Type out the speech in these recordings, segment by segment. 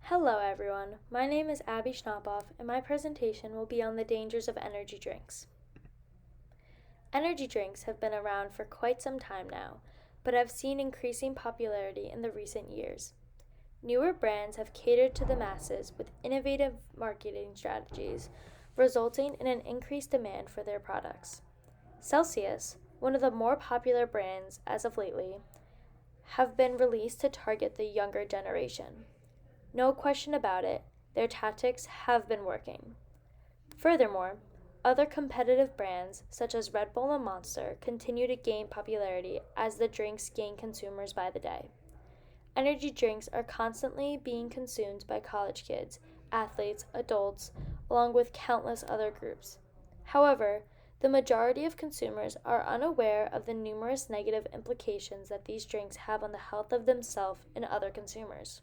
Hello everyone, my name is AbbySchnappauf and my presentation will be on the dangers of energy drinks. Energy drinks have been around for quite some time now, but have seen increasing popularity in the recent years. Newer brands have catered to the masses with innovative marketing strategies, resulting in an increased demand for their products. Celsius, one of the more popular brands as of lately, have been released to target the younger generation. No question about it, their tactics have been working. Furthermore, other competitive brands, such as Red Bull and Monster, continue to gain popularity as the drinks gain consumers by the day. Energy drinks are constantly being consumed by college kids, athletes, adults, along with countless other groups. However, the majority of consumers are unaware of the numerous negative implications that these drinks have on the health of themselves and other consumers.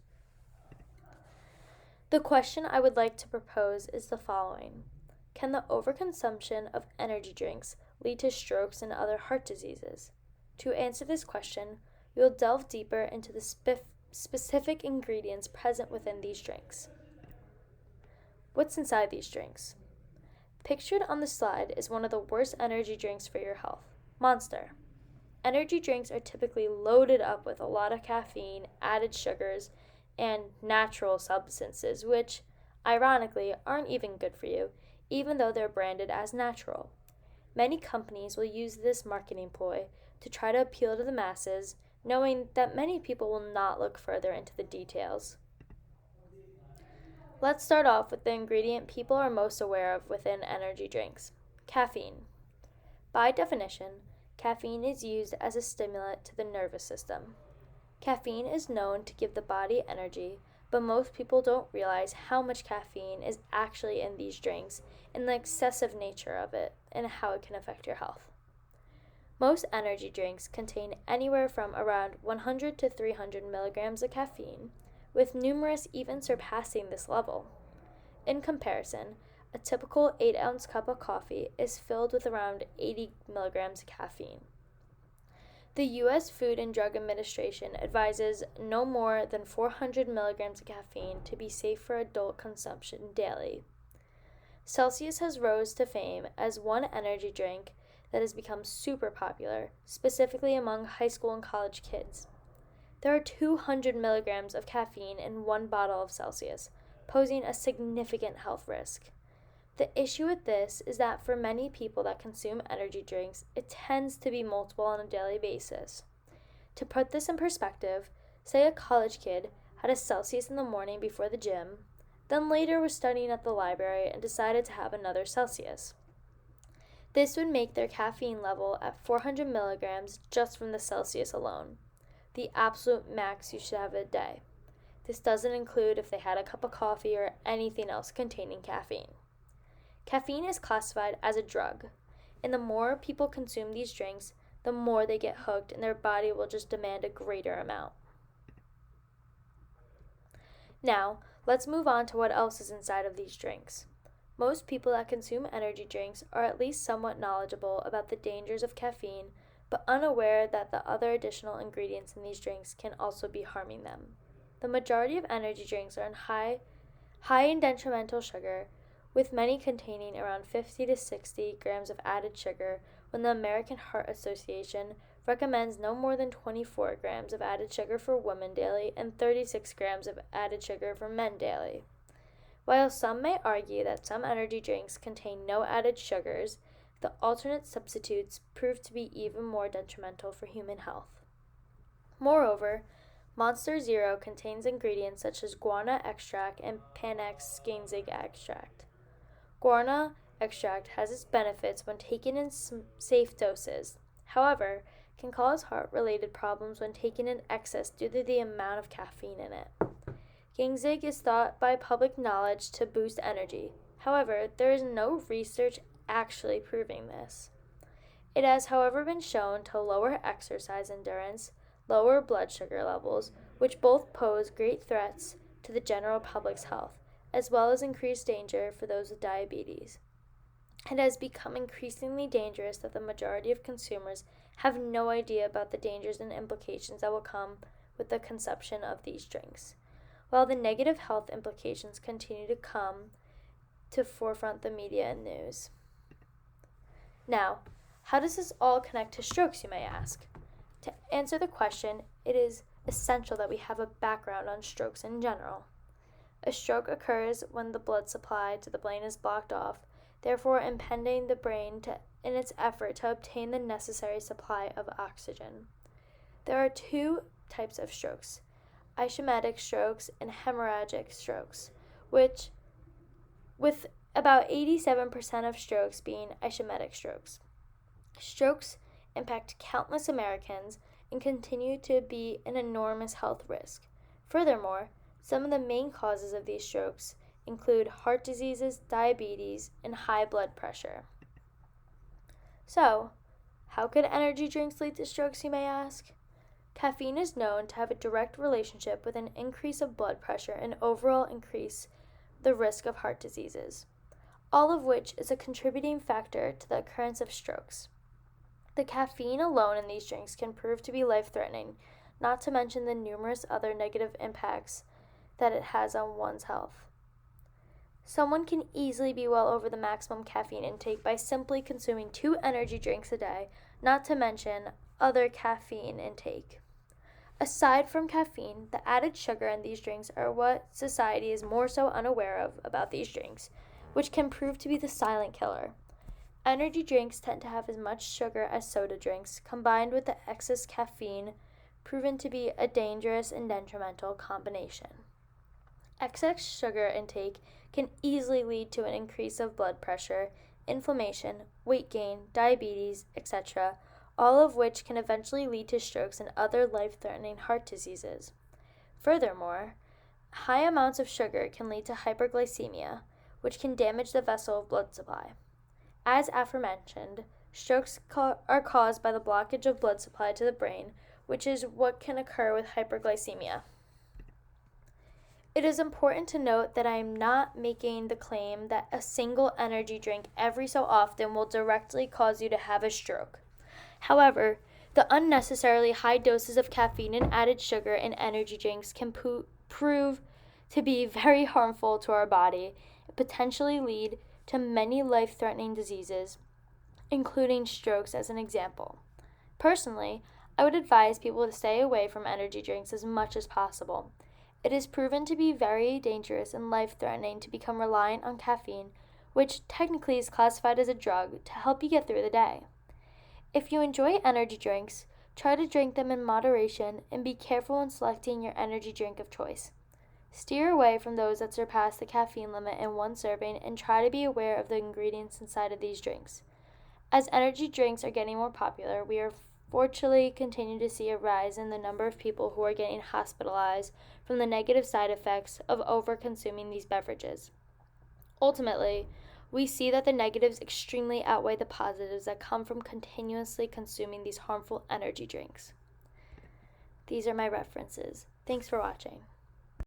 The question I would like to propose is the following. Can the overconsumption of energy drinks lead to strokes and other heart diseases? To answer this question, we will delve deeper into the specific ingredients present within these drinks. What's inside these drinks? Pictured on the slide is one of the worst energy drinks for your health, Monster. Energy drinks are typically loaded up with a lot of caffeine, added sugars, and natural substances, which, ironically, aren't even good for you, even though they're branded as natural. Many companies will use this marketing ploy to try to appeal to the masses, knowing that many people will not look further into the details. Let's start off with the ingredient people are most aware of within energy drinks, caffeine. By definition, caffeine is used as a stimulant to the nervous system. Caffeine is known to give the body energy, but most people don't realize how much caffeine is actually in these drinks and the excessive nature of it and how it can affect your health. Most energy drinks contain anywhere from around 100 to 300 milligrams of caffeine, with numerous even surpassing this level. In comparison, a typical 8-ounce cup of coffee is filled with around 80 milligrams of caffeine. The U.S. Food and Drug Administration advises no more than 400 milligrams of caffeine to be safe for adult consumption daily. Celsius has rose to fame as one energy drink that has become super popular, specifically among high school and college kids. There are 200 milligrams of caffeine in one bottle of Celsius, posing a significant health risk. The issue with this is that for many people that consume energy drinks, it tends to be multiple on a daily basis. To put this in perspective, say a college kid had a Celsius in the morning before the gym, then later was studying at the library and decided to have another Celsius. This would make their caffeine level at 400 milligrams just from the Celsius alone, the absolute max you should have a day. This doesn't include if they had a cup of coffee or anything else containing caffeine. Caffeine is classified as a drug, and the more people consume these drinks, the more they get hooked and their body will just demand a greater amount. Now, let's move on to what else is inside of these drinks. Most people that consume energy drinks are at least somewhat knowledgeable about the dangers of caffeine, but unaware that the other additional ingredients in these drinks can also be harming them. The majority of energy drinks are high in detrimental sugar, with many containing around 50 to 60 grams of added sugar, when the American Heart Association recommends no more than 24 grams of added sugar for women daily and 36 grams of added sugar for men daily. While some may argue that some energy drinks contain no added sugars, the alternate substitutes prove to be even more detrimental for human health. Moreover, Monster Zero contains ingredients such as guarana extract and Panax ginseng extract. Guarana extract has its benefits when taken in safe doses. However, can cause heart-related problems when taken in excess due to the amount of caffeine in it. Ginseng is thought by public knowledge to boost energy. However, there is no research actually proving this. It has, however, been shown to lower exercise endurance, lower blood sugar levels, which both pose great threats to the general public's health, as well as increased danger for those with diabetes. It has become increasingly dangerous that the majority of consumers have no idea about the dangers and implications that will come with the consumption of these drinks. while the negative health implications continue to come to forefront the media and news. Now, how does this all connect to strokes, you may ask? To answer the question, it is essential that we have a background on strokes in general. A stroke occurs when the blood supply to the brain is blocked off, therefore impeding the brain in its effort to obtain the necessary supply of oxygen. There are two types of strokes, ischemic strokes and hemorrhagic strokes, with about 87% of strokes being ischemic strokes. Strokes impact countless Americans and continue to be an enormous health risk. Furthermore, some of the main causes of these strokes include heart diseases, diabetes, and high blood pressure. So, how could energy drinks lead to strokes, you may ask? Caffeine is known to have a direct relationship with an increase of blood pressure and overall increase the risk of heart diseases, all of which is a contributing factor to the occurrence of strokes. The caffeine alone in these drinks can prove to be life-threatening, not to mention the numerous other negative impacts that it has on one's health. Someone can easily be well over the maximum caffeine intake by simply consuming 2 energy drinks a day, not to mention other caffeine intake. Aside from caffeine, the added sugar in these drinks are what society is more so unaware of about these drinks, which can prove to be the silent killer. Energy drinks tend to have as much sugar as soda drinks, combined with the excess caffeine, proven to be a dangerous and detrimental combination. Excess sugar intake can easily lead to an increase of blood pressure, inflammation, weight gain, diabetes, etc., all of which can eventually lead to strokes and other life-threatening heart diseases. Furthermore, high amounts of sugar can lead to hyperglycemia, which can damage the vessel of blood supply. As aforementioned, strokes are caused by the blockage of blood supply to the brain, which is what can occur with hyperglycemia. It is important to note that I am not making the claim that a single energy drink every so often will directly cause you to have a stroke. However, the unnecessarily high doses of caffeine and added sugar in energy drinks can prove to be very harmful to our body and potentially lead to many life-threatening diseases, including strokes as an example. Personally, I would advise people to stay away from energy drinks as much as possible. It is proven to be very dangerous and life-threatening to become reliant on caffeine, which technically is classified as a drug, to help you get through the day. If you enjoy energy drinks, try to drink them in moderation and be careful when selecting your energy drink of choice. Steer away from those that surpass the caffeine limit in one serving and try to be aware of the ingredients inside of these drinks. As energy drinks are getting more popular, we are fortunately continue to see a rise in the number of people who are getting hospitalized from the negative side effects of over-consuming these beverages. Ultimately, we see that the negatives extremely outweigh the positives that come from continuously consuming these harmful energy drinks. These are my references. Thanks for watching.